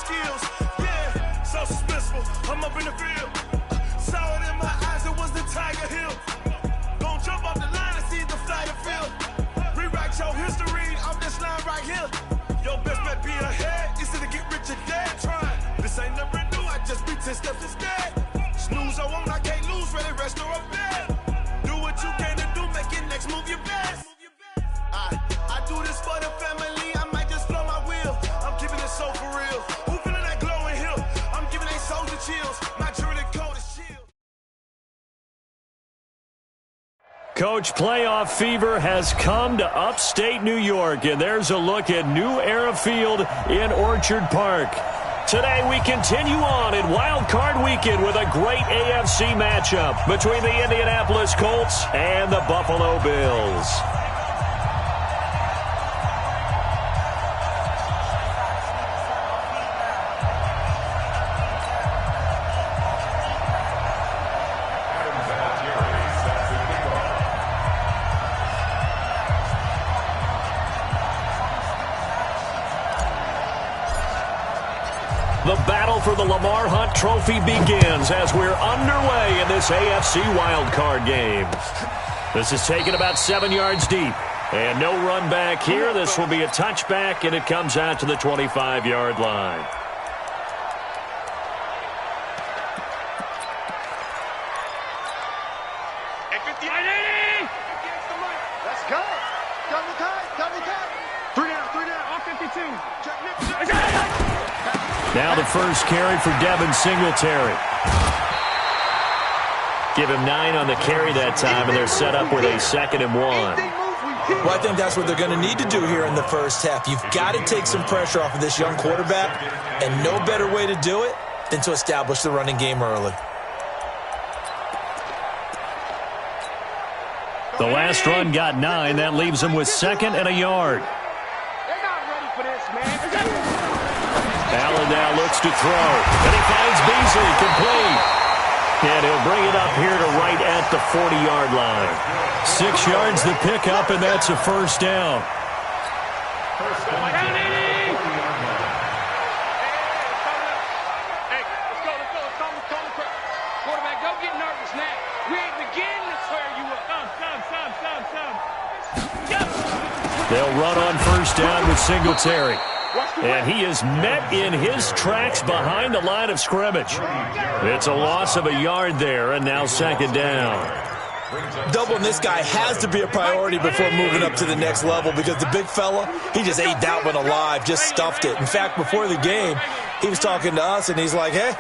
skills. Yeah, so suspenseful. I'm up in the field. Saw it in my eyes, it was the Tiger Hill. Gon' jump off the line and see the flight of field. Rewrite your history off this line right here. Your best bet be ahead, easy to get rich or dead trying. This ain't never new, I just be 10 steps instead. Snooze or won't, I can't lose, ready, rest or a bed. Do what you can to do, make your next move your best. I do this for the family, I might just blow my wheel. I'm keeping it so for real. Who feeling that glowing hill? I'm giving they souls the chills. My truly cold is chill. Coach, playoff fever has come to upstate New York, and there's a look at New Era Field in Orchard Park. Today we continue on in Wild Card Weekend with a great AFC matchup between the Indianapolis Colts and the Buffalo Bills. The battle for the Lamar Hunt Trophy begins as we're underway in this AFC wildcard game. This is taken about 7 yards deep. And no run back here. This will be a touchback, and it comes out to the 25-yard line. Let's go. Double time. 3 down. All 52. Now the first carry for Devin Singletary. Give him 9 on the carry that time, and they're set up with a 2nd and 1. Well, I think that's what they're going to need to do here in the first half. You've got to take some pressure off of this young quarterback, and no better way to do it than to establish the running game early. The last run got 9. That leaves him with 2nd and a yard. They're not ready for this, man. Allen now looks to throw, and he finds Beasley complete. And he'll bring it up here to right at the 40-yard line. 6 yards the pickup, and that's a first down. Hey, let's go. Quarterback, don't get nervous now. We ain't beginning to tear you up. They'll run on first down with Singletary. And he is met in his tracks behind the line of scrimmage. It's a loss of a yard there, and now 2nd down. Doubling this guy has to be a priority before moving up to the next level because the big fella, he just ate that one alive, just stuffed it. In fact, before the game, he was talking to us, and he's like, hey,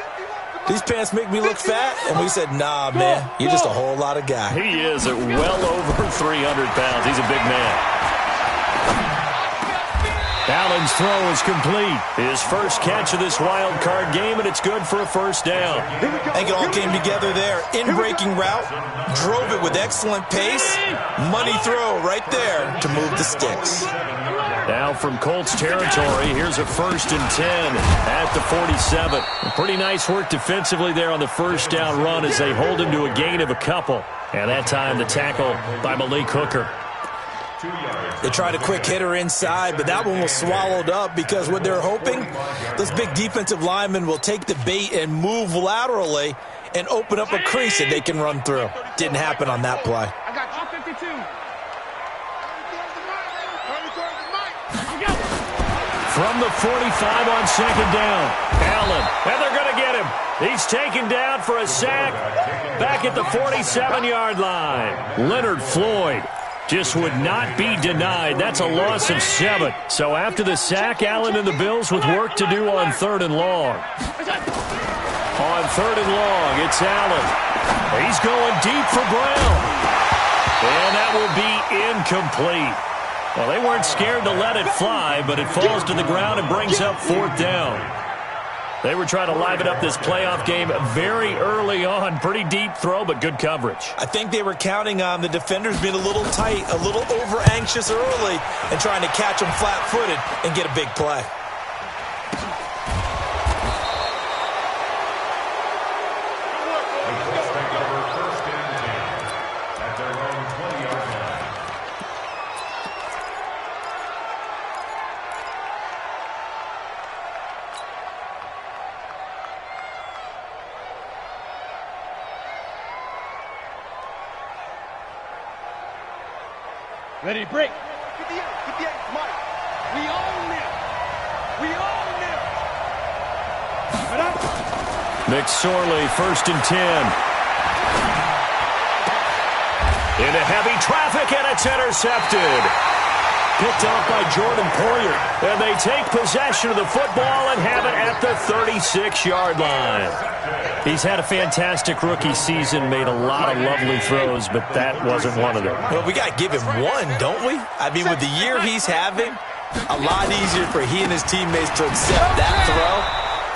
these pants make me look fat. And we said, nah, man, you're just a whole lot of guy. He is at well over 300 pounds. He's a big man. Allen's throw is complete. His first catch of this wild card game, and it's good for a first down. I think it all came together there. In-breaking route, drove it with excellent pace. Money throw right there to move the sticks. Now from Colts territory, here's a 1st and 10 at the 47. Pretty nice work defensively there on the first down run as they hold him to a gain of a couple. And that time the tackle by Malik Hooker. They tried a quick hitter inside, but that one was swallowed up because what they're hoping, those big defensive linemen will take the bait and move laterally and open up a crease that they can run through. Didn't happen on that play. I got 52. From the 45 on 2nd down, Allen, and they're going to get him. He's taken down for a sack back at the 47-yard line. Leonard Floyd just would not be denied. That's a loss of 7. So after the sack, Allen and the Bills with work to do on 3rd and long. On 3rd and long, it's Allen. He's going deep for Brown. And that will be incomplete. Well, they weren't scared to let it fly, but it falls to the ground and brings up 4th down. They were trying to liven up this playoff game very early on. Pretty deep throw, but good coverage. I think they were counting on the defenders being a little tight, a little over-anxious early, and trying to catch them flat-footed and get a big play. Ready to break. Get the eight, Mike. We own this. We own this. Right up. McSorley, 1st and 10. Into heavy traffic, and it's intercepted. Picked off by Jordan Poyer. And they take possession of the football and have it at the 36-yard line. He's had a fantastic rookie season, made a lot of lovely throws, but that wasn't one of them. Well, we got to give him one, don't we? I mean, with the year he's having, a lot easier for he and his teammates to accept that throw.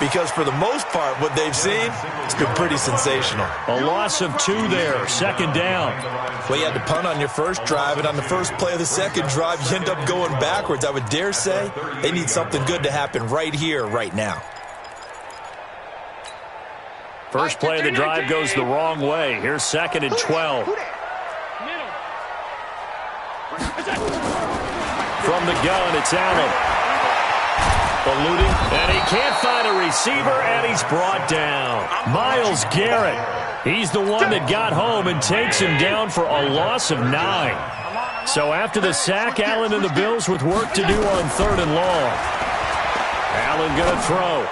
Because for the most part, what they've seen, it's been pretty sensational. A loss of 2 there, 2nd down. Well, you had to punt on your first drive, and on the first play of the second drive, you end up going backwards. I would dare say they need something good to happen right here, right now. First play of the drive goes the wrong way. Here's 2nd and 12. From the gun, it's Allen. Eluding, and he can't find a receiver, and he's brought down. Myles Garrett, he's the one that got home and takes him down for a loss of 9. So after the sack, Allen and the Bills with work to do on 3rd and long. Allen going to throw.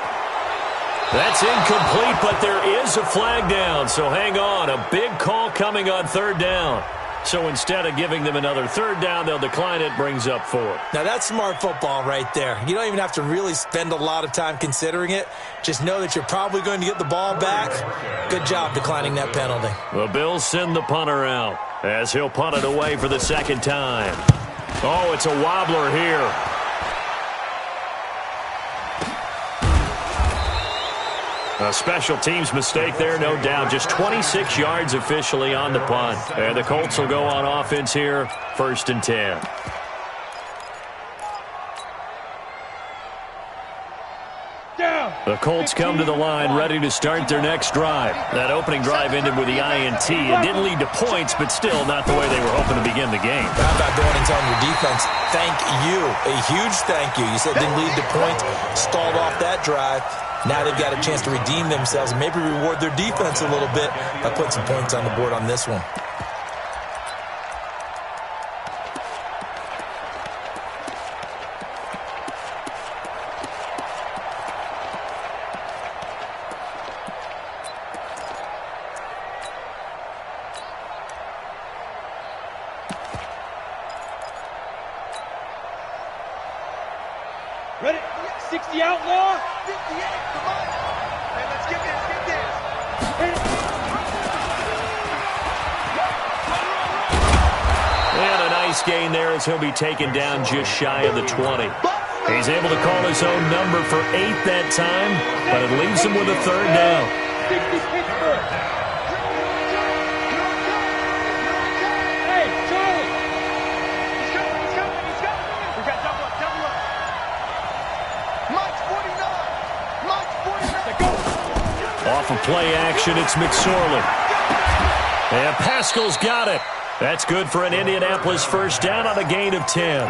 That's incomplete, but there is a flag down, so hang on. A big call coming on 3rd down. So instead of giving them another 3rd down, they'll decline it, brings up 4. Now, that's smart football right there. You don't even have to really spend a lot of time considering it. Just know that you're probably going to get the ball back. Good job declining that penalty. The Bills send the punter out as he'll punt it away for the 2nd time. Oh, it's a wobbler here. A special teams mistake there, no doubt. Just 26 yards officially on the punt. And the Colts will go on offense here, 1st and 10. The Colts come to the line ready to start their next drive. That opening drive ended with the INT. It didn't lead to points, but still not the way they were hoping to begin the game. How about going and telling your defense, thank you, a huge thank you. You said it didn't lead to points, stalled off that drive. Now they've got a chance to redeem themselves and maybe reward their defense a little bit by putting some points on the board on this one. Ready? 60 outlaw. 58, come on. Hey, let's get this, And a nice gain there as he'll be taken down just shy of the 20. He's able to call his own number for 8 that time, but it leaves him with a 3rd down. 60 Pittsburgh. Hey, Charlie. He's coming. We got double up. Mike's 49. Off of play action, it's McSorley. And Pascal's got it. That's good for an Indianapolis 1st down on a gain of 10.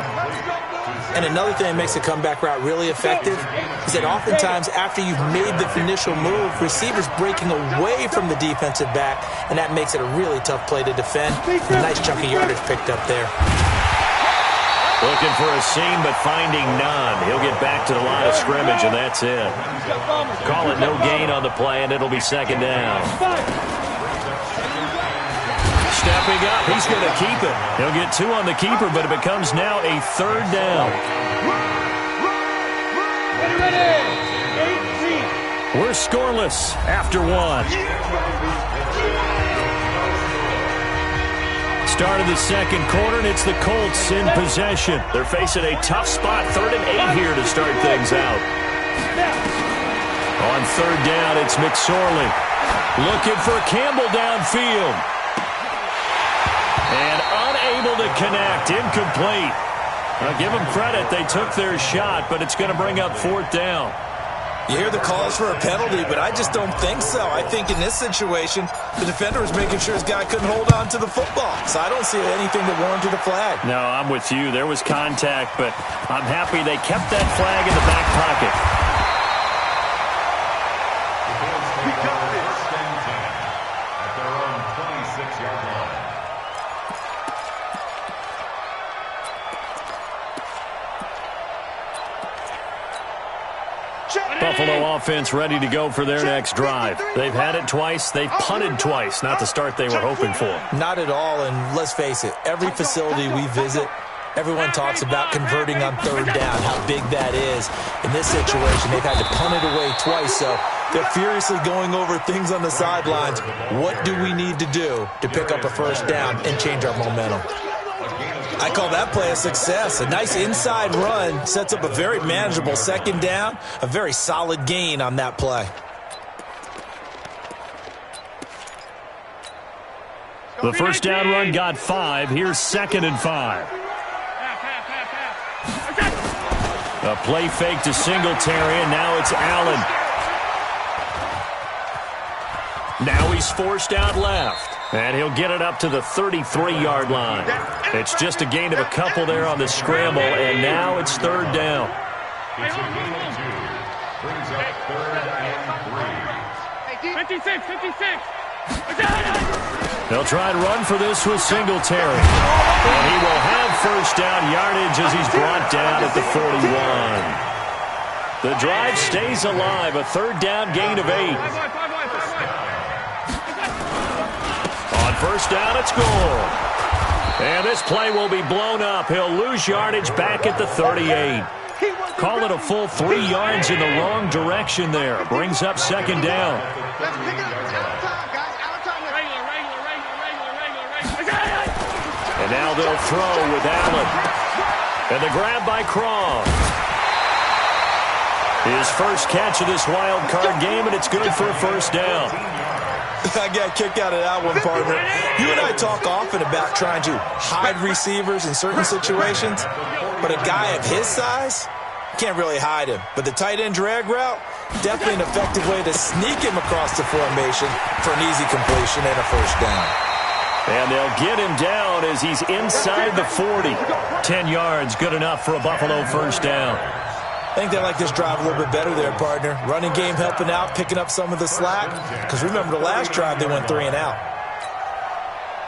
And another thing that makes the comeback route really effective is that oftentimes after you've made the initial move, receivers breaking away from the defensive back, and that makes it a really tough play to defend. A nice chunk of yardage picked up there. Looking for a seam, but finding none. He'll get back to the line of scrimmage, and that's it. Call it no gain on the play, and it'll be 2nd down. Stepping up, he's going to keep it. He'll get 2 on the keeper, but it becomes now a 3rd down. We're scoreless after 1. Start of the 2nd quarter, and it's the Colts in possession. They're facing a tough spot, 3rd and 8 here to start things out. On 3rd down, it's McSorley. Looking for Campbell downfield. And unable to connect, incomplete. I'll give them credit, they took their shot, but it's going to bring up 4th down. You hear the calls for a penalty, but I just don't think so. I think in this situation, the defender was making sure his guy couldn't hold on to the football. So I don't see anything that warranted a flag. No, I'm with you. There was contact, but I'm happy they kept that flag in the back pocket. Buffalo offense ready to go for their next drive. They've had it twice. They've punted twice. Not the start they were hoping for. Not at all, and let's face it, every facility we visit, everyone talks about converting on third down, how big that is. In this situation, they've had to punt it away twice, so they're furiously going over things on the sidelines. What do we need to do to pick up a first down and change our momentum? I call that play a success. A nice inside run sets up a very manageable second down, a very solid gain on that play. The first down run got 5. Here's 2nd and 5. A play fake to Singletary, and now it's Allen. Now he's forced out left. And he'll get it up to the 33-yard line. It's just a gain of a couple there on the scramble, and now it's third down. It's a gain of 2. Brings up 3rd and 3. 56. They'll try and run for this with Singletary. And he will have first down yardage as he's brought down at the 41. The drive stays alive, a third down gain of 8. On first down, it's good. And this play will be blown up. He'll lose yardage back at the 38. Call it a full 3 yards in the wrong direction there. Brings up second down. And now they'll throw with Allen. And the grab by Croft. His first catch of this wild card game, and it's good for a first down. I got a kick out of that one, partner. You and I talk often about trying to hide receivers in certain situations, but a guy of his size, can't really hide him. But the tight end drag route, definitely an effective way to sneak him across the formation for an easy completion and a first down. And they'll get him down as he's inside the 40. 10 yards, good enough for a Buffalo first down. I think they like this drive a little bit better there, partner. Running game helping out, picking up some of the slack. Because remember the last drive, they went 3 and out.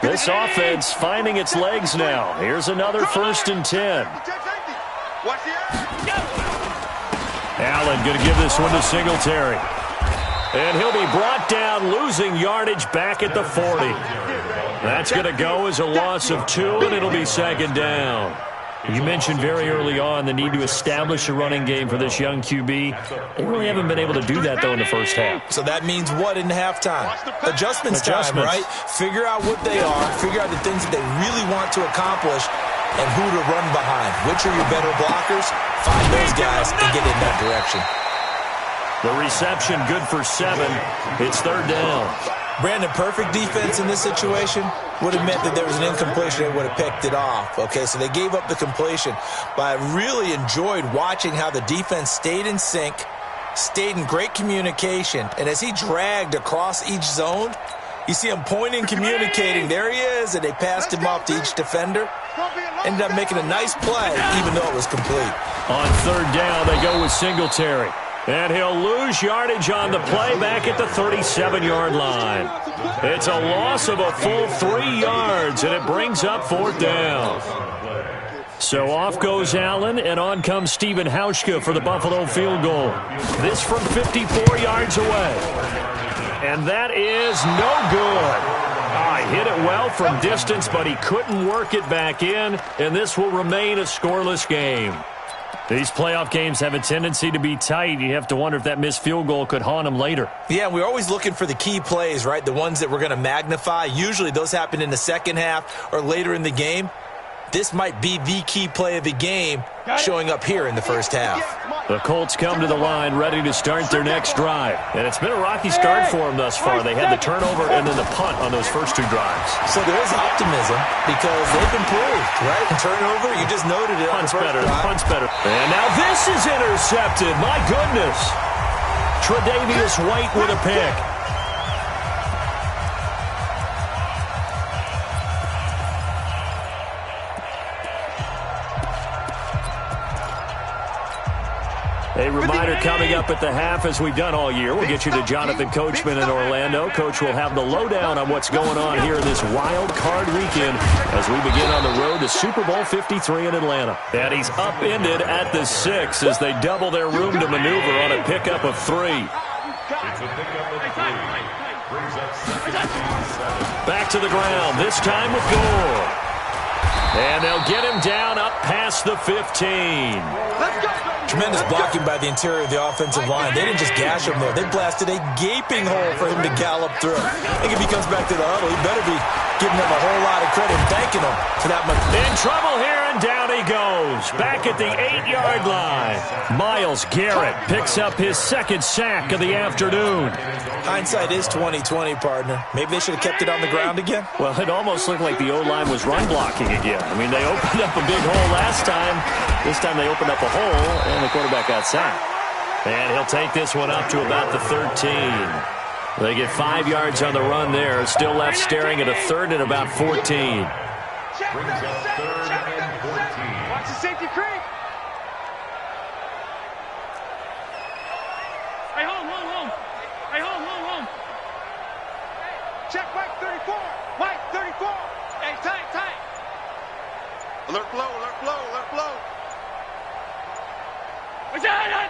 This offense finding its legs now. Here's another 1st and 10. Allen going to give this one to Singletary. And he'll be brought down, losing yardage back at the 40. That's going to go as a loss of 2, and it'll be second down. You mentioned very early on the need to establish a running game for this young QB. They really haven't been able to do that, though, in the first half. So that means what in halftime? Adjustments time, right? Figure out what they are, figure out the things that they really want to accomplish, and who to run behind. Which are your better blockers? Find those guys and get in that direction. The reception good for 7. It's third down. Brandon, perfect defense in this situation would have meant that there was an incompletion. They would have picked it off. Okay, so they gave up the completion. But I really enjoyed watching how the defense stayed in sync, stayed in great communication. And as he dragged across each zone, you see him pointing, communicating. There he is, and they passed him off to each defender. Ended up making a nice play, even though it was complete. On third down, they go with Singletary. And he'll lose yardage on the play back at the 37-yard line. It's a loss of a full 3 yards, and it brings up fourth down. So off goes Allen, and on comes Stephen Hauschka for the Buffalo field goal. This from 54 yards away. And that is no good. Hit it well from distance, but he couldn't work it back in, and this will remain a scoreless game. These playoff games have a tendency to be tight. You have to wonder if that missed field goal could haunt them later. Yeah, we're always looking for the key plays, right? The ones that we're going to magnify. Usually those happen in the second half or later in the game. This might be the key play of the game showing up here in the first half. The Colts come to the line ready to start their next drive. And it's been a rocky start for them thus far. They had the turnover and then the punt on those first 2 drives. So there is optimism because they've improved, right? And turnover, you just noted it. Punt's better. Punt's better. And now this is intercepted. My goodness. Tre'Davious White with a pick. A reminder coming up at the half, as we've done all year. We'll get you to Jonathan Coachman in Orlando. Coach will have the lowdown on what's going on here in this wild card weekend as we begin on the road to Super Bowl 53 in Atlanta. And he's upended at the 6 as they double their room to maneuver on a pickup of 3. Back to the ground, this time with Gore. And they'll get him down up past the 15. Tremendous blocking by the interior of the offensive line. They didn't just gash him, though. They blasted a gaping hole for him to gallop through. I think if he comes back to the huddle, he better be giving them a whole lot of credit and thanking them for that much. In trouble here, and down he goes. Back at the 8-yard line. Myles Garrett picks up his second sack of the afternoon. Hindsight is 20/20, partner. Maybe they should have kept it on the ground again. Well, it almost looked like the O-line was run blocking again. I mean, they opened up a big hole last time. This time they opened up a hole, and the quarterback got sacked. And he'll take this one up to about the 13. They get 5 yards on the run there. Still left staring at a 3rd and about 14. Watch the safety creep. Hey, home. Hey, home. Check Mike 34. Mike 34. Hey, tight. Alert blow. What's that?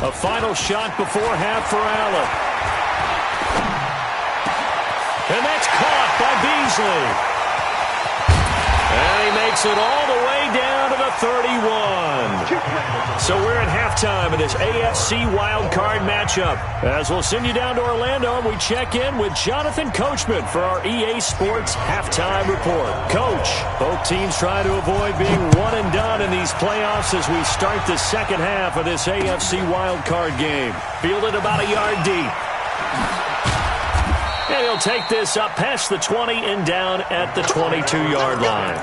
A final shot before half for Allen. And that's caught by Beasley. And he makes it all the way down to the 31. So we're at halftime of this AFC wildcard matchup. As we'll send you down to Orlando, and we check in with Jonathan Coachman for our EA Sports halftime report. Coach, both teams try to avoid being one and done in these playoffs as we start the second half of this AFC wildcard game. Fielded about a yard deep. And he'll take this up past the 20 and down at the 22-yard line.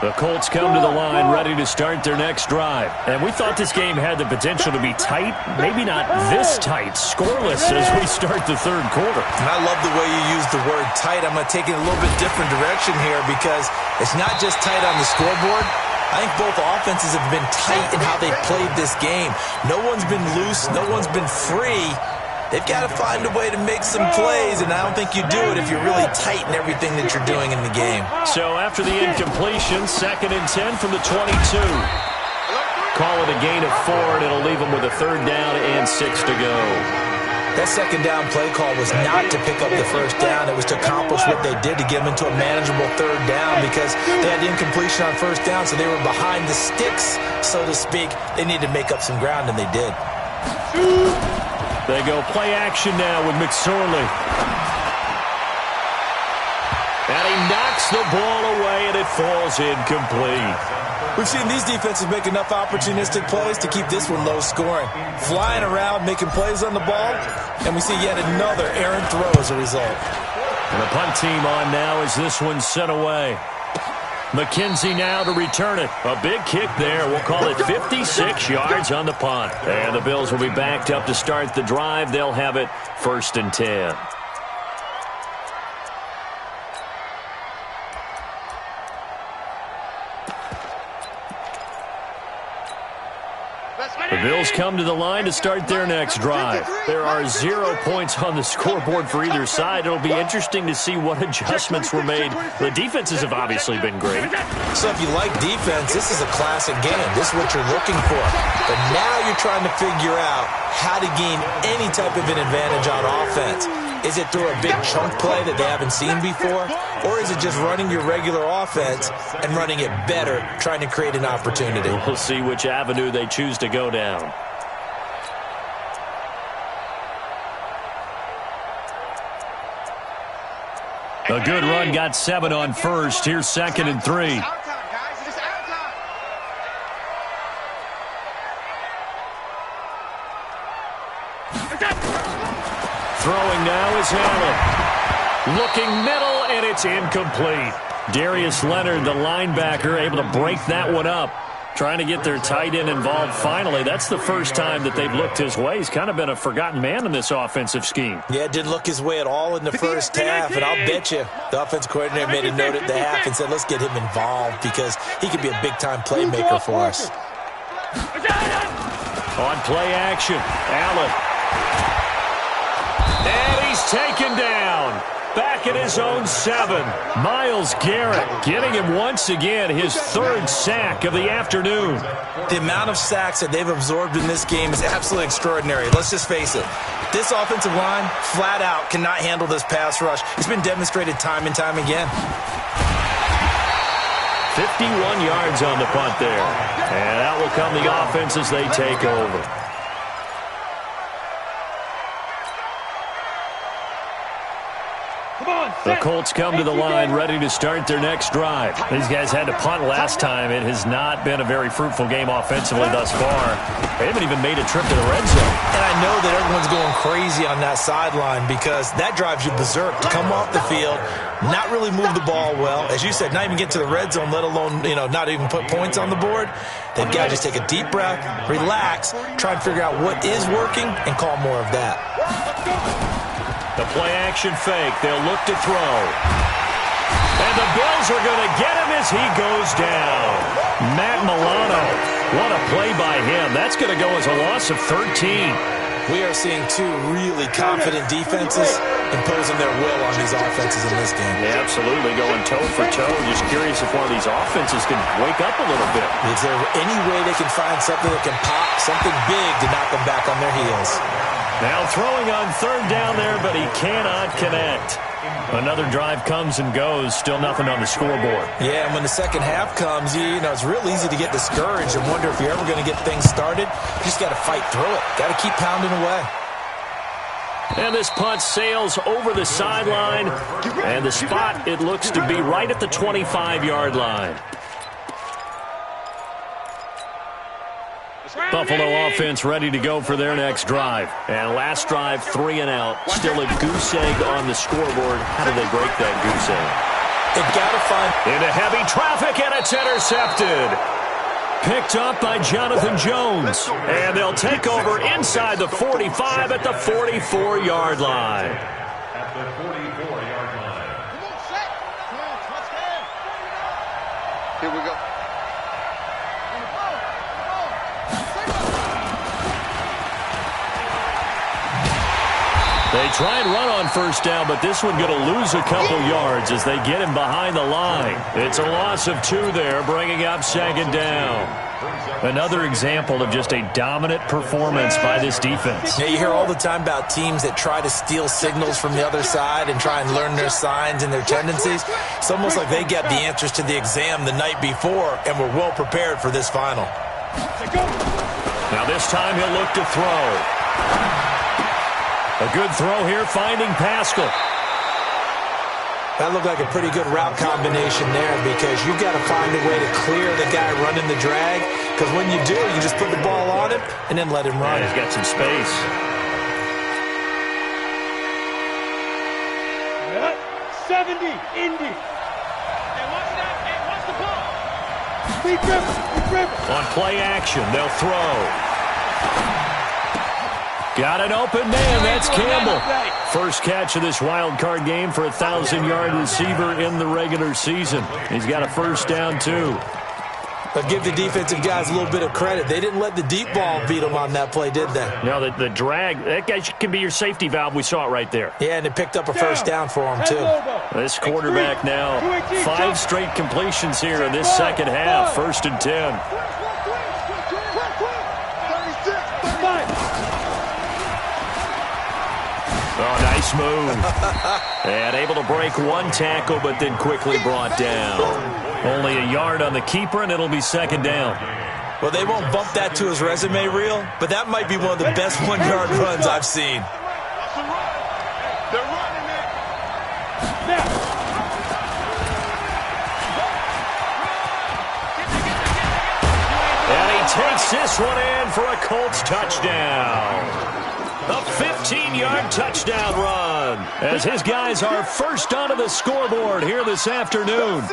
The Colts come to the line ready to start their next drive. And we thought this game had the potential to be tight, maybe not this tight, scoreless as we start the third quarter. And I love the way you use the word tight. I'm going to take it a little bit different direction here because it's not just tight on the scoreboard. I think both offenses have been tight in how they've played this game. No one's been loose. No one's been free. They've got to find a way to make some plays, and I don't think you do it if you're really tight in everything that you're doing in the game. So after the incompletion, 2nd and 10 from the 22. Call it a gain of 4, and it'll leave them with a 3rd down and 6 to go. That 2nd down play call was not to pick up the 1st down. It was to accomplish what they did to get them into a manageable 3rd down because they had the incompletion on 1st down, so they were behind the sticks, so to speak. They needed to make up some ground, and they did. They go play action now with McSorley. And he knocks the ball away, and it falls incomplete. We've seen these defenses make enough opportunistic plays to keep this one low scoring. Flying around, making plays on the ball, and we see yet another errant throw as a result. And the punt team on now as this one's sent away. McKenzie now to return it. A big kick there. We'll call it 56 yards on the punt. And the Bills will be backed up to start the drive. They'll have it 1st and 10. The Bills come to the line to start their next drive. There are 0 points on the scoreboard for either side. It'll be interesting to see what adjustments were made. The defenses have obviously been great. So if you like defense, this is a classic game. This is what you're looking for. But now you're trying to figure out how to gain any type of an advantage on offense. Is it through a big chunk play that they haven't seen before? Or is it just running your regular offense and running it better, trying to create an opportunity? We'll see which avenue they choose to go down. A good run got 7 on 1st. Here's 2nd and 3. Throwing now is Allen. Looking middle, and it's incomplete. Darius Leonard, the linebacker, able to break that one up. Trying to get their tight end involved finally. That's the first time that they've looked his way. He's kind of been a forgotten man in this offensive scheme. Yeah, it didn't look his way at all in the first half, and I'll bet you the offense coordinator made a note at the half and said, let's get him involved because he could be a big-time playmaker for us. On play action, Allen. And he's taken down. Back at his own 7. Myles Garrett getting him once again his 3rd sack of the afternoon. The amount of sacks that they've absorbed in this game is absolutely extraordinary. Let's just face it. This offensive line, flat out, cannot handle this pass rush. It's been demonstrated time and time again. 51 yards on the punt there. And out will come the offense as they take over. The Colts come to the line ready to start their next drive. These guys had to punt last time. It has not been a very fruitful game offensively thus far. They haven't even made a trip to the red zone. And I know that everyone's going crazy on that sideline because that drives you berserk to come off the field, not really move the ball well. As you said, not even get to the red zone, let alone, not even put points on the board. They've got to just take a deep breath, relax, try and figure out what is working, and call more of that. The play-action fake. They'll look to throw. And the Bills are going to get him as he goes down. Matt Milano. What a play by him. That's going to go as a loss of 13. We are seeing 2 really confident defenses imposing their will on these offenses in this game. Yeah, absolutely. Going toe for toe. Just curious if one of these offenses can wake up a little bit. Is there any way they can find something that can pop, something big to knock them back on their heels? Now throwing on 3rd down there, but he cannot connect. Another drive comes and goes. Still nothing on the scoreboard. Yeah, and when the second half comes, it's real easy to get discouraged and wonder if you're ever going to get things started. You just got to fight through it. Got to keep pounding away. And this punt sails over the sideline. And the spot, it looks to be right at the 25-yard line. Buffalo offense ready to go for their next drive. And last drive, 3 and out. Still a goose egg on the scoreboard. How do they break that goose egg? They've got to find... Into heavy traffic, and it's intercepted. Picked up by Jonathan Jones. And they'll take over inside the 45 at the 44-yard line. At the 44-yard line. Here we go. They try and run on 1st down, but this one going to lose a couple yards as they get him behind the line. It's a loss of 2 there, bringing up 2nd down. Another example of just a dominant performance by this defense. Yeah, you hear all the time about teams that try to steal signals from the other side and try and learn their signs and their tendencies. It's almost like they got the answers to the exam the night before and were well prepared for this final. Now this time he'll look to throw. A good throw here, finding Pascal. That looked like a pretty good route combination there because you've got to find a way to clear the guy running the drag, because when you do, you just put the ball on him and then let him run. Yeah, he's got some space. 70, Indy. And watch that, and watch the ball. Speed dribble. On play action, they'll throw. Got an open man. That's Campbell. First catch of this wild card game for a 1,000-yard receiver in the regular season. He's got a 1st down, too. But give the defensive guys a little bit of credit. They didn't let the deep ball beat them on that play, did they? No, the drag, that guy can be your safety valve. We saw it right there. Yeah, and it picked up a 1st down for him, too. This quarterback now, 5 straight completions here in this second half. 1st and 10. Oh, nice move. And able to break 1 tackle, but then quickly brought down. Only a yard on the keeper, and it'll be 2nd down. Well, they won't bump that to his resume reel, but that might be one of the best 1-yard runs I've seen. They're running it. And he takes this one in for a Colts touchdown. A 15-yard touchdown run as his guys are first onto the scoreboard here this afternoon.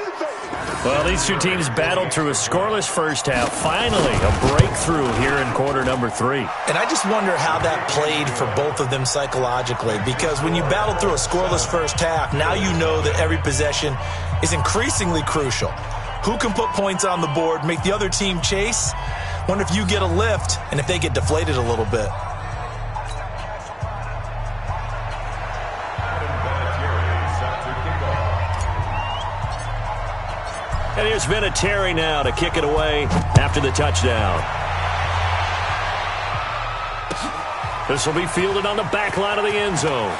Well, these two teams battled through a scoreless first half. Finally, a breakthrough here in quarter number 3. And I just wonder how that played for both of them psychologically, because when you battle through a scoreless first half, now you know that every possession is increasingly crucial. Who can put points on the board, make the other team chase? Wonder if you get a lift and if they get deflated a little bit. And here's Vinatieri now to kick it away after the touchdown. This will be fielded on the back line of the end zone.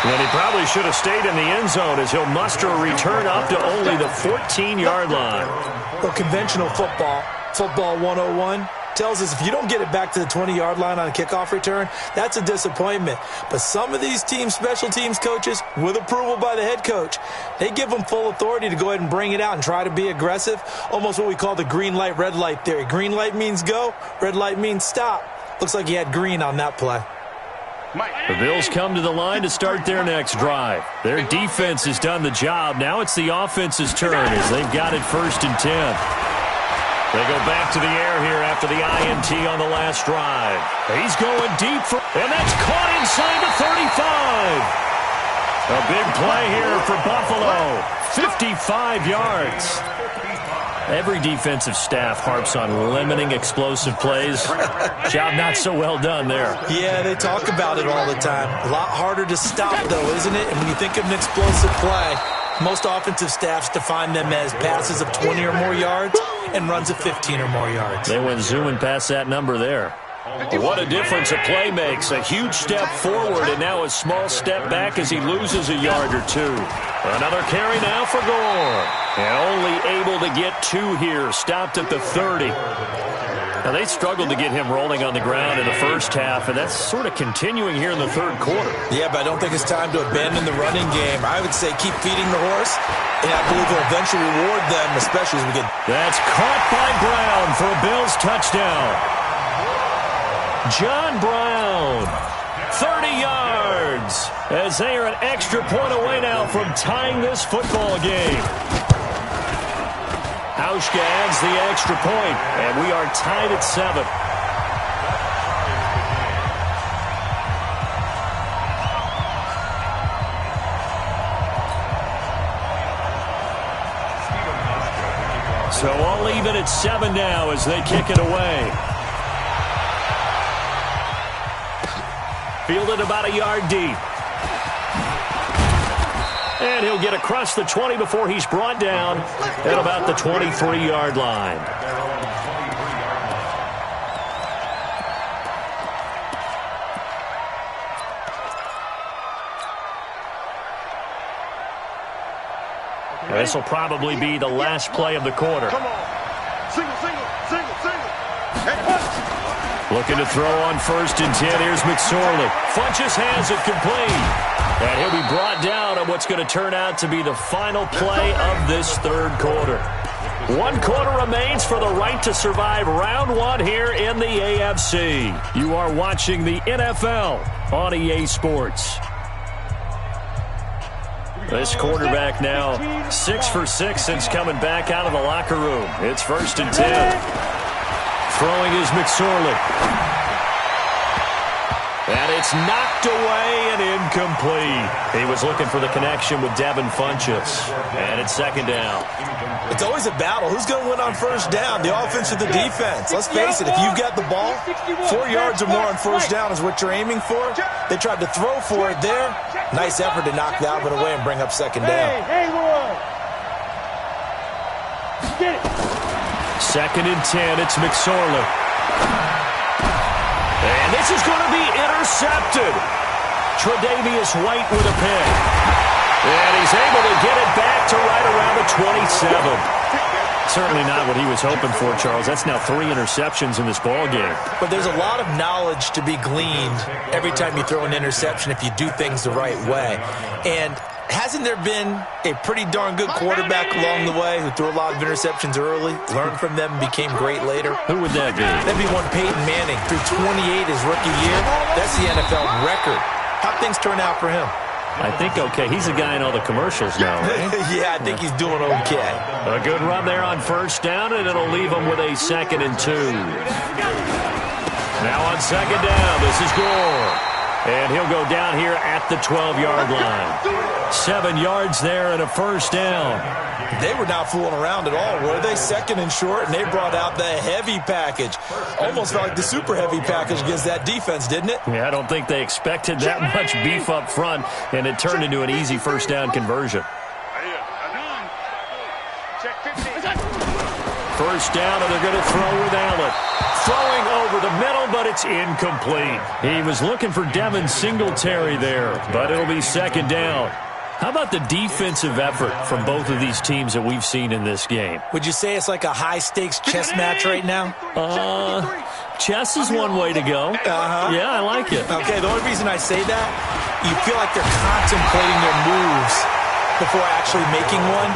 And he probably should have stayed in the end zone as he'll muster a return up to only the 14-yard line. Well, conventional football 101, tells us if you don't get it back to the 20-yard line on a kickoff return, that's a disappointment. But some of these teams, special teams coaches, with approval by the head coach, they give them full authority to go ahead and bring it out and try to be aggressive, almost what we call the green light, red light theory. Green light means go, red light means stop. Looks like he had green on that play. The Bills come to the line to start their next drive. Their defense has done the job. Now it's the offense's turn as they've got it 1st and 10. They go back to the air here after the INT on the last drive. He's going deep, and that's caught inside the 35. A big play here for Buffalo. 55 yards. Every defensive staff harps on limiting explosive plays. Job not so well done there. Yeah, they talk about it all the time. A lot harder to stop, though, isn't it? And when you think of an explosive play, most offensive staffs define them as passes of 20 or more yards and runs of 15 or more yards. They went zooming past that number there. What a difference a play makes. A huge step forward and now a small step back as he loses a yard or two. Another carry now for Gore. And only able to get 2 here. Stopped at the 30. Now, they struggled to get him rolling on the ground in the first half, and that's sort of continuing here in the third quarter. Yeah, but I don't think it's time to abandon the running game. I would say keep feeding the horse, and I believe it'll eventually reward them, especially as we get... That's caught by Brown for a Bills touchdown. John Brown, 30 yards, as they are an extra point away now from tying this football game. Hauschka adds the extra point, and we are tied at 7. So all even at 7 now as they kick it away. Fielded about a yard deep. And he'll get across the 20 before he's brought down at about the 23-yard line. This will probably be the last play of the quarter. Come on. Single, single, single, single. And punch. Looking to throw on 1st and 10. Here's McSorley. Funches has it complete. And he'll be brought down on what's going to turn out to be the final play of this third quarter. 1 quarter remains for the right to survive round 1 here in the AFC. You are watching the NFL on EA Sports. This quarterback now 6 for 6 since coming back out of the locker room. It's 1st and 10. Throwing is McSorley. And it's knocked away and incomplete. He was looking for the connection with Devin Funchess. And it's 2nd down. It's always a battle. Who's going to win on 1st down, the offense or the defense? Let's face it, if you've got the ball, 4 yards or more on 1st down is what you're aiming for. They tried to throw for it there. Nice effort to knock that one away and bring up 2nd down. Hey, get it. 2nd and 10, it's McSorley. And this is going to be intercepted. Tre'Davious White with a pick. And he's able to get it back to right around the 27. Certainly not what he was hoping for, Charles. That's now 3 interceptions in this ball game. But there's a lot of knowledge to be gleaned every time you throw an interception if you do things the right way. And hasn't there been a pretty darn good quarterback along the way who threw a lot of interceptions early, learned from them, and became great later? Who would that be? That'd be one Peyton Manning. Threw 28 his rookie year. That's the NFL record. How'd things turn out for him? I think okay. He's the guy in all the commercials now, right? Yeah, I think he's doing okay. A good run there on first down, and it'll leave him with a 2nd and 2. Now on 2nd down, this is Gore. And he'll go down here at the 12-yard line. 7 yards there and a first down. They were not fooling around at all, were they? 2nd and short, and they brought out the heavy package. Almost felt like the super heavy package against that defense, didn't it? Yeah, I don't think they expected that much beef up front, and it turned into an easy first down conversion. First down, and they're going to throw with Allen. Throwing over the middle, but it's incomplete. He was looking for Devin Singletary there, but it'll be 2nd down. How about the defensive effort from both of these teams that we've seen in this game? Would you say it's like a high-stakes chess match right now? Chess is one way to go. Yeah, I like it. Okay, the only reason I say that, you feel like they're contemplating their moves before actually making one,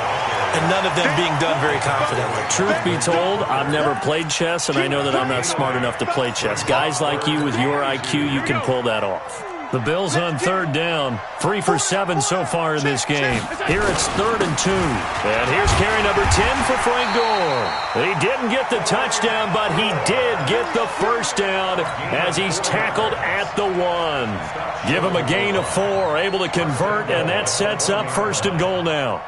and none of them being done very confidently. Truth be told, I've never played chess, and I know that I'm not smart enough to play chess. Guys like you with your IQ, you can pull that off. The Bills on 3rd down. 3 for 7 so far in this game. Here it's 3rd and 2. And here's carry number 10 for Frank Gore. He didn't get the touchdown, but he did get the first down as he's tackled at the 1. Give him a gain of 4, able to convert, and that sets up 1st and goal now.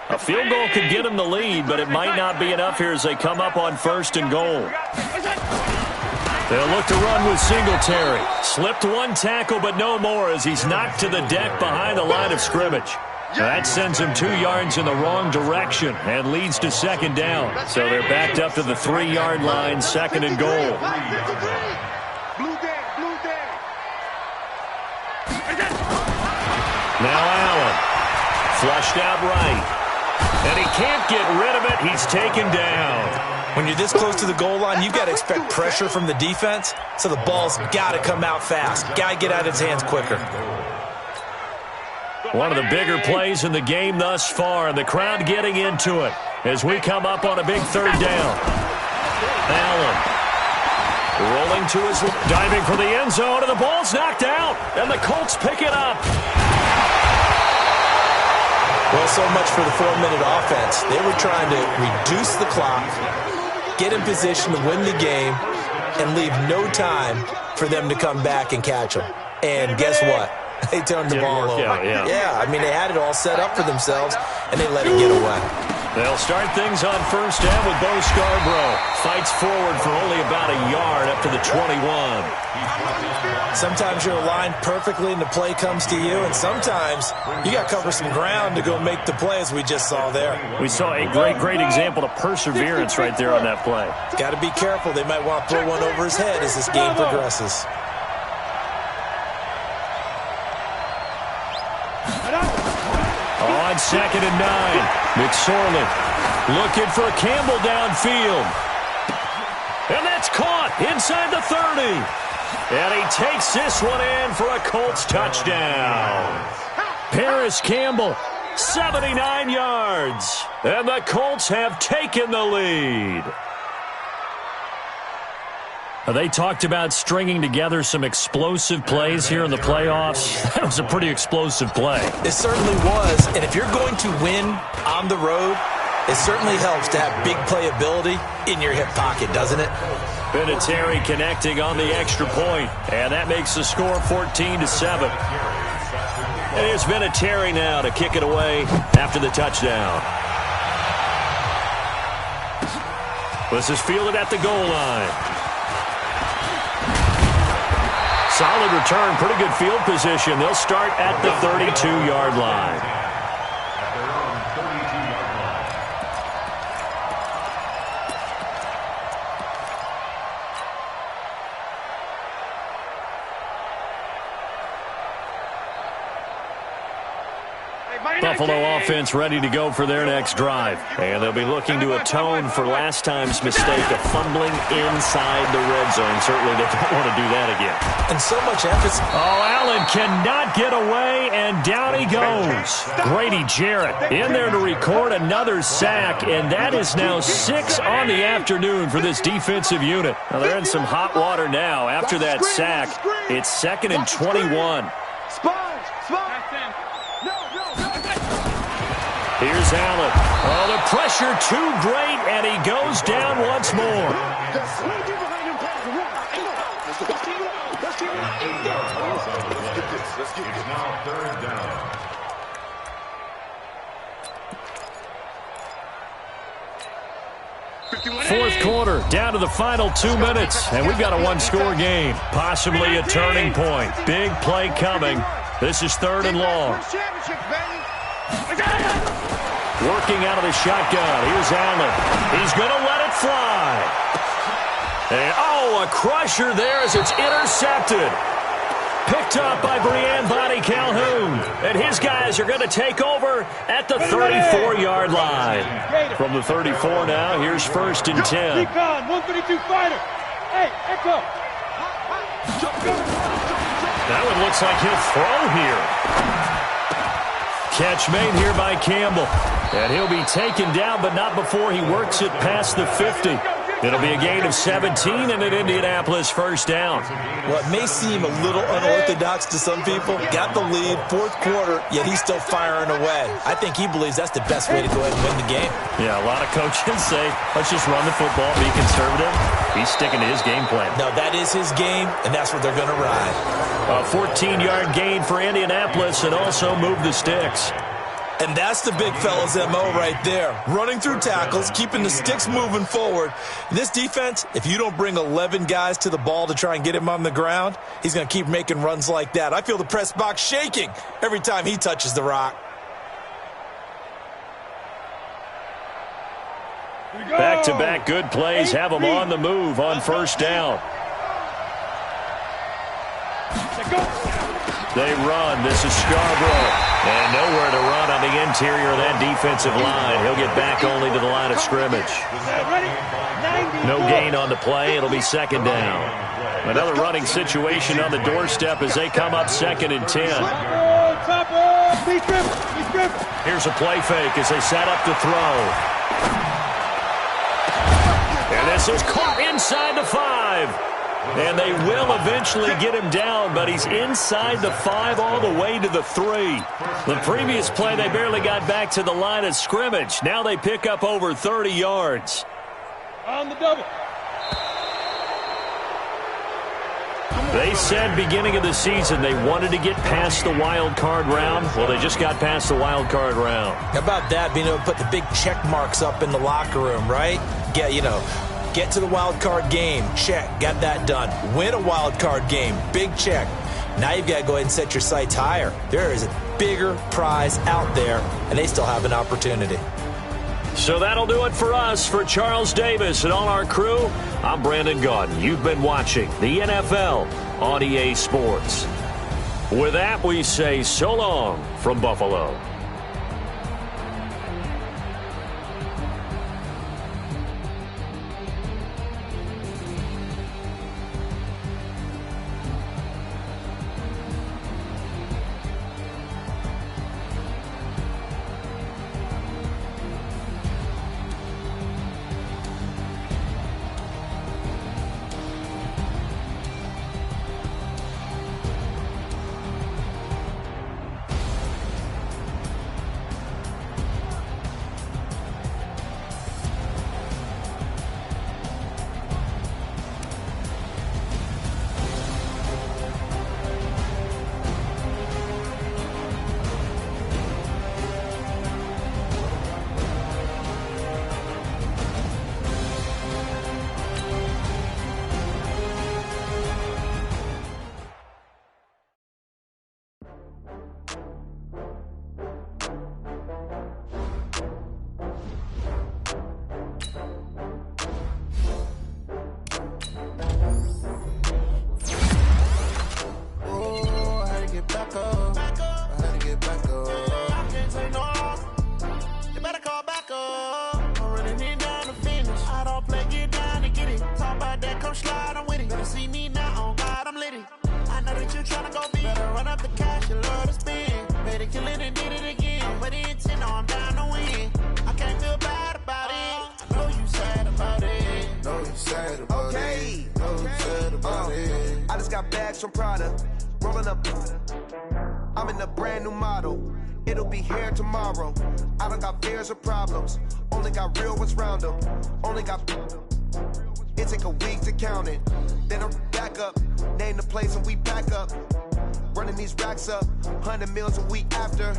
A field goal could get them the lead, but it might not be enough here as they come up on 1st and goal. They'll look to run with Singletary. Slipped one tackle, but no more as he's knocked to the deck behind the line of scrimmage. That sends him 2 yards in the wrong direction and leads to 2nd down. So they're backed up to the 3-yard line, 2nd and goal. Now Allen. Flushed out right. And he can't get rid of it. He's taken down. When you're this close to the goal line, you've got to expect pressure from the defense, so the ball's got to come out fast. Got to get out of his hands quicker. One of the bigger plays in the game thus far, and the crowd getting into it as we come up on a big 3rd down. Allen rolling to his diving for the end zone, and the ball's knocked out, and the Colts pick it up. Well, so much for the 4-minute offense. They were trying to reduce the clock, get in position to win the game, and leave no time for them to come back and catch them. And guess what? They turned the ball over. Yeah, I mean, they had it all set up for themselves, and they let it get away. They'll start things on 1st down with Bo Scarborough. Fights forward for only about a yard up to the 21. Sometimes you're aligned perfectly and the play comes to you, and sometimes you got to cover some ground to go make the play, as we just saw there. We saw a great example of perseverance right there on that play. Got to be careful. They might want to throw one over his head as this game progresses. On 2nd and 9, McSorley looking for Campbell downfield. And that's caught inside the 30. And he takes this one in for a Colts touchdown. Paris Campbell, 79 yards. And the Colts have taken the lead. They talked about stringing together some explosive plays here in the playoffs. That was a pretty explosive play. It certainly was. And if you're going to win on the road, it certainly helps to have big playability in your hip pocket, doesn't it? Vinatieri connecting on the extra point, and that makes the score 14-7. And here's Vinatieri now to kick it away after the touchdown. This is fielded at the goal line. Solid return, pretty good field position. They'll start at the 32-yard line. Buffalo offense ready to go for their next drive. And they'll be looking to atone for last time's mistake of fumbling inside the red zone. Certainly they don't want to do that again. And so much emphasis. Oh, Allen cannot get away, and down he goes. Grady Jarrett in there to record another sack, and that is now 6 on the afternoon for this defensive unit. Now, they're in some hot water now. After that sack, it's 2nd and 21. Here's Allen. Oh, the pressure too great, and he goes down once more. Fourth quarter, down to the final 2 minutes, and we've got a one-score game, possibly a turning point. Big play coming. This is 3rd and long. Working out of the shotgun. Here's Allen. He's going to let it fly. And, oh, a crusher there as it's intercepted. Picked up by Brian Body Calhoun. And his guys are going to take over at the 34-yard line. From the 34 now, here's 1st and 10. 132 fighter. Hey, Echo. That one looks like he'll throw here. Catch made here by Campbell. And he'll be taken down, but not before he works it past the 50. It'll be a gain of 17 and an Indianapolis first down. What may seem a little unorthodox to some people, got the lead, 4th quarter, yet he's still firing away. I think he believes that's the best way to go ahead and win the game. Yeah, a lot of coaches say, let's just run the football, be conservative. He's sticking to his game plan. No, that is his game, and that's what they're going to ride. A 14-yard gain for Indianapolis and also move the sticks. And that's the big fella's MO right there. Running through tackles, keeping the sticks moving forward. This defense, if you don't bring 11 guys to the ball to try and get him on the ground, he's going to keep making runs like that. I feel the press box shaking every time he touches the rock. Back-to-back good plays have him on the move on 1st down. They run. This is Scarborough. And nowhere to run on the interior of that defensive line. He'll get back only to the line of scrimmage. No gain on the play. It'll be 2nd down. Another running situation on the doorstep as they come up 2nd and 10. Here's a play fake as they set up to throw. And this is caught inside the 5. And they will eventually get him down, but he's inside the 5 all the way to the 3. The previous play, they barely got back to the line of scrimmage. Now they pick up over 30 yards. On the double. They said beginning of the season they wanted to get past the wild card round. Well, they just got past the wild card round. How about that, being able to put the big check marks up in the locker room, right? Get to the wild card game. Check. Got that done. Win a wild card game. Big check. Now you've got to go ahead and set your sights higher. There is a bigger prize out there, and they still have an opportunity. So that'll do it for us. For Charles Davis and all our crew, I'm Brandon Gaudin. You've been watching the NFL on EA Sports. With that, we say so long from Buffalo. slide, I'm with it. Better see me now, on God, I'm litty. I know that you tryna go big. Better run up the cash, you love to spend. Better kill it and did it again. But the intent, no, I'm down to win. I can't feel bad about it. I know you sad about it. Know you sad about it. Know you sad about it. I just got bags from Prada. Rolling up. I'm in a brand new model. It'll be here tomorrow. I don't got fears or problems. Only got real ones round them. Only got. It take a week to count it. Then I'm back up. Name the place and we back up. Running these racks up. 100 meals a week after.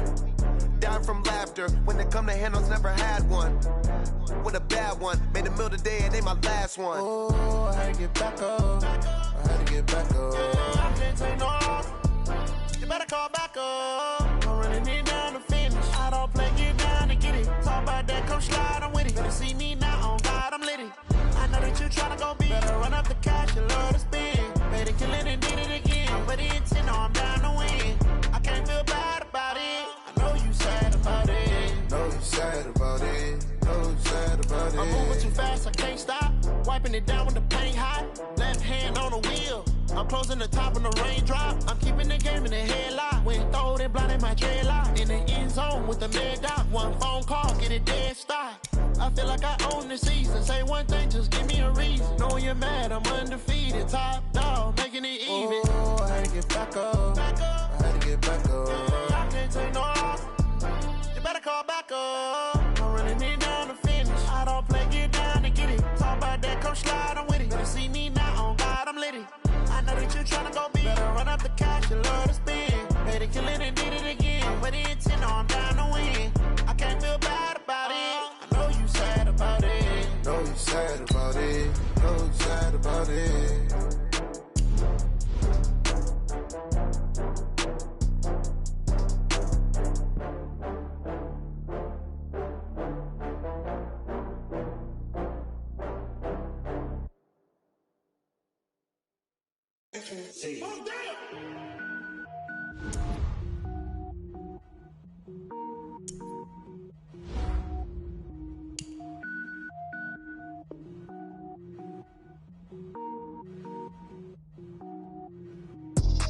Dying from laughter. When they come to handles, never had one. With a bad one. Made a meal today and they my last one. Oh, I had to get back up. I had to get back up. I can't take no off. You better call back up. I'm running it down to finish. I don't play, get down to get it. Talk about that, come slide, I'm with it. Better see me now, on God, I'm litty. I know that you tryna go big. Better run up the cash, you love to spend. Better kill it and did it again. But the intent, no, I'm down to win. I can't feel bad about it. I know you sad about it. Know you sad about it. Know you sad about it. I'm moving too fast, I can't stop. Wiping it down with the paint hot. Left hand on the wheel. I'm closing the top when the raindrop. I'm keeping the game in the headlock. When throwed and blinded my dreadlock. In the end zone with the mad dot. One phone call, get it dead stop. I feel like I own the season. Say one thing, just give me a reason. Knowing you're mad, I'm undefeated. Top dog, making it even. Oh, I had to get back up. I had to get back up. I can't take no off. You better call back up. I'm running it down to finish. I don't play, get down to get it. Talk about that, come slide, I'm with it. Better see me now, on God, I'm litty. I know that you tryna go big. Better run up the cash, you love to spend. Better kill it and did it again. But the intent, no, I'm down to win. I can't feel bad about it. I know you sad about it. Know you sad about it. Know you sad about it.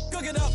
Cook it up,